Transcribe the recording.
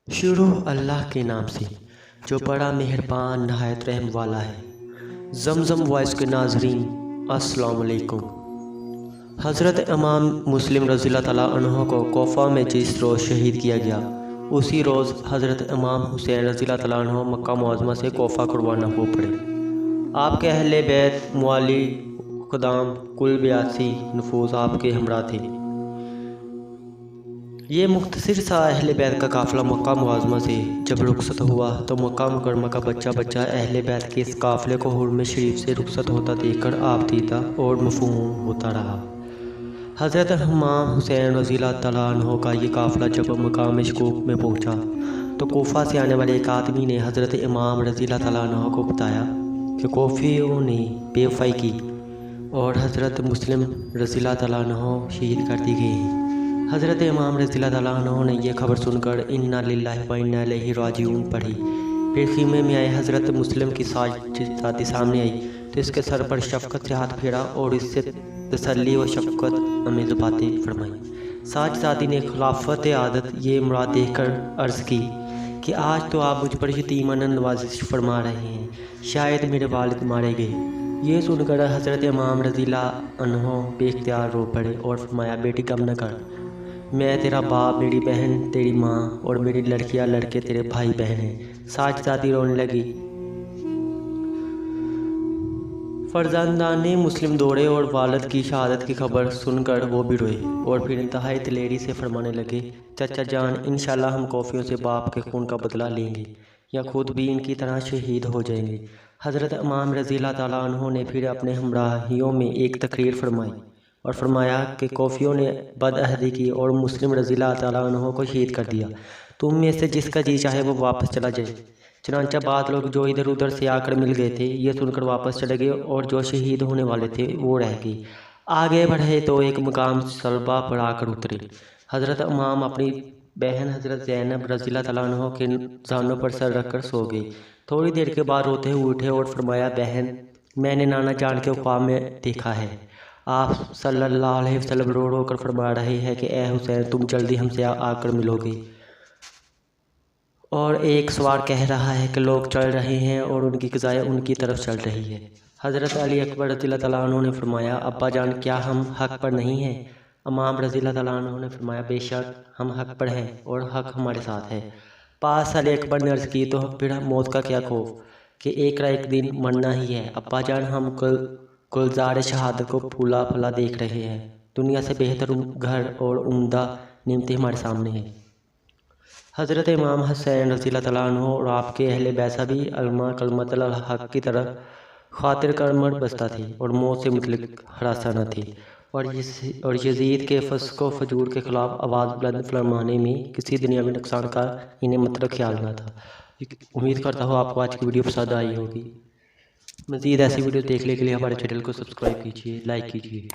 शुरू अल्लाह के नाम से जो बड़ा मेहरबान नहायत रहम वाला है। जमजम वॉइस के नाजरीन अस्सलाम वालेकुम। हज़रत इमाम मुस्लिम रज़ियल्लाहु तआला अन्हु को कोफा में जिस रोज़ शहीद किया गया, उसी रोज़ हज़रत इमाम हुसैन रज़ियल्लाहु तआला अन्हु मक्का मुअज़्ज़मा से कोफा कुर्बाना हो पड़े। आपके अहले बैत मुआली क़ुदाम कुल 82 नफूस आपके हमरा थे। ये मुख्तसर सा अहले बैत का काफ़िला मक्का मुअज़्ज़मा से जब रुखसत हुआ तो मक्का मुकर्रमा का बच्चा बच्चा अहले बैत के इस काफ़िले को हुर्म शरीफ से रुखसत होता देखकर आप दीदा और मफ़हूम होता रहा। हज़रत इमाम हुसैन रज़ियल्लाहु तआला अन्हु का ये काफ़िला जब मकाम शकूक में पहुँचा तो कोफा से आने वाले एक आदमी ने हज़रत इमाम रज़ियल्लाहु तआला अन्हु को बताया कि कोफियों ने बेवफाई की और हज़रत मुस्लिम रज़ियल्लाहु तआला अन्हु शहीद कर दी गए हैं। हज़रत इमाम रज़ियल्लाहु तआला अन्हु ने यह खबर सुनकर इन्ना लिल्लाहि व इन्ना इलैहि राजिऊन पढ़ी। फिर खीमे में आए हज़रत मुस्लिम की साथी सामने आई तो इसके सर पर शफ़क़त से हाथ फेरा और इससे तसल्ली व शफ़क़त अमेज़ बातें फरमाई। साथी ने खिलाफत आदत ये मुराद देखकर अर्ज़ की कि आज तो आप मुझ पर यतीमन नवाजिश फरमा रहे हैं, शायद मेरे वालिद मारे गए। ये सुनकर हज़रत इमाम रज़ियल्लाहु अन्हु बेख्तियार रो पड़े और फरमाया, बेटी गम न कर, मैं तेरा बाप, मेरी बहन तेरी माँ और मेरी लड़कियाँ लड़के तेरे भाई बहन हैं। साथी रोने लगी। फरजंदाने मुस्लिम दौड़े और वालिद की शहादत की खबर सुनकर वो भी रोए और फिर इंतहाई दिलेरी से फरमाने लगे, चाचा जान, इंशाल्लाह हम कौफियों से बाप के खून का बदला लेंगे या खुद भी इनकी तरह शहीद हो जाएंगे। हज़रत इमाम रज़ियल्लाहु तआला अन्हु ने फिर अपने हमराहियों में एक तकरीर फरमाई और फरमाया कि कौफियों ने बदअहदी की और मुस्लिम रज़ियल्लाहु तआला अन्हु को शहीद कर दिया। तुम में से जिसका जी चाहे वो वापस चला जाए। चनांचा बाद लोग जो इधर उधर से आकर मिल गए थे ये सुनकर वापस चले गए और जो शहीद होने वाले थे वो रह गए। आगे बढ़े तो एक मकाम सलबा पर आकर उतरे। हज़रत इमाम अपनी बहन हज़रत ज़ैनब रज़ियल्लाहु तआला अन्हु के ज़ानों पर सर रखकर सो गए। थोड़ी देर के बाद रोते हुए उठे और फरमाया, बहन, मैंने नाना जान के ख्वाब में देखा है, आप सल्लल्लाहु अलैहि वसल्लम रो रो कर फरमा रहे हैं कि ए हुसैन, तुम जल्दी हमसे आकर मिलोगे। और एक सवार कह रहा है कि लोग चल रहे हैं और उनकी क़ज़ाएँ उनकी तरफ चल रही है। हज़रत अली अकबर रज़ियल्लाहु तआला अन्हु ने फरमाया, अब्बा जान, क्या हम हक़ पर नहीं हैं? इमाम रज़ियल्लाहु तआला अन्हु ने फरमाया, बेशक हम हक़ पर हैं और हक़ हमारे साथ है। पास अली अकबर ने अर्ज़ की, तो फिर मौत का क्या खौफ कि एक ना एक दिन मरना ही है। अब्बा जान, हम गुलज़ार शहादत को फूला फला देख रहे हैं। दुनिया से बेहतर घर और उम्दा नेमतें हमारे सामने हैं। हज़रत इमाम हुसैन रज़ियल्लाहु तआला अन्हु और आपके अहले बैसा भी अलमा कलमतल हक़ की तरह खातिर करमर बस्ता थी और मौत से मुतल्लिक़ हरासा न थी और यजीद के फ़स्क़ व फजूर के ख़िलाफ़ आवाज़ बुलंद फरमाने में किसी दुनियावी नुकसान का इन्हें मतलब ख्याल न था। उम्मीद करता हूँ आपको आज की वीडियो पसंद आई होगी। मज़ीद ऐसी वीडियो देखने के लिए हमारे चैनल को सब्सक्राइब कीजिए, लाइक कीजिए।